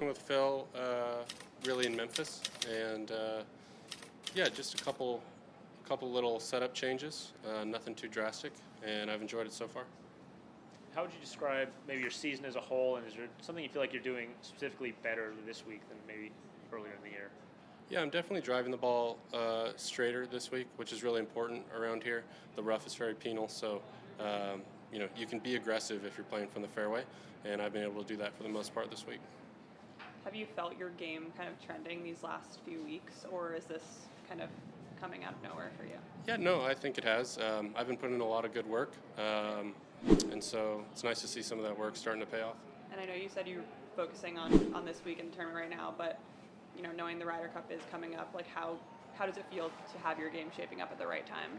working with Phil really in Memphis, and yeah, just a couple little setup changes, nothing too drastic, and I've enjoyed it so far. How would you describe maybe your season as a whole, and is there something you feel like you're doing specifically better this week than maybe earlier in the year? Yeah, I'm definitely driving the ball straighter this week, which is really important around here. The rough is very penal, so you can be aggressive if you're playing from the fairway, and I've been able to do that for the most part this week. Have you felt your game kind of trending these last few weeks, or is this kind of coming out of nowhere for you? Yeah, no, I think it has. I've been putting in a lot of good work, and so it's nice to see some of that work starting to pay off. And I know you said you're focusing on this weekend tournament right now, but knowing the Ryder Cup is coming up, like how does it feel to have your game shaping up at the right time?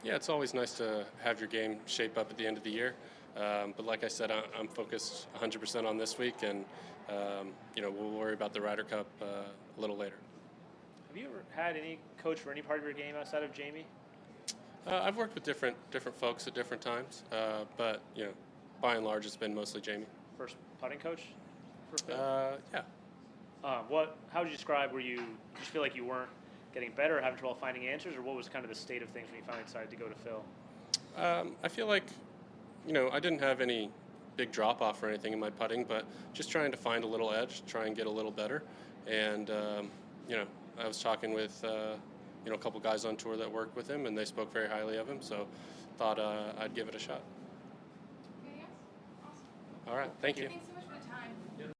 Yeah, it's always nice to have your game shape up at the end of the year. But like I said, I'm focused 100% on this week, and we'll worry about the Ryder Cup a little later. Have you ever had any coach for any part of your game outside of Jamie? I've worked with different folks at different times, but by and large, it's been mostly Jamie. First putting coach for Phil? Yeah. How would you describe? Did you feel like you weren't getting better, or having trouble finding answers, or what was kind of the state of things when you finally decided to go to Phil? I feel like I didn't have any big drop off or anything in my putting, but just trying to find a little edge, try and get a little better, and I was talking with a couple guys on tour that worked with him, and they spoke very highly of him, so thought I'd give it a shot. Okay, yes. Awesome. All right, thank you. Thanks so much.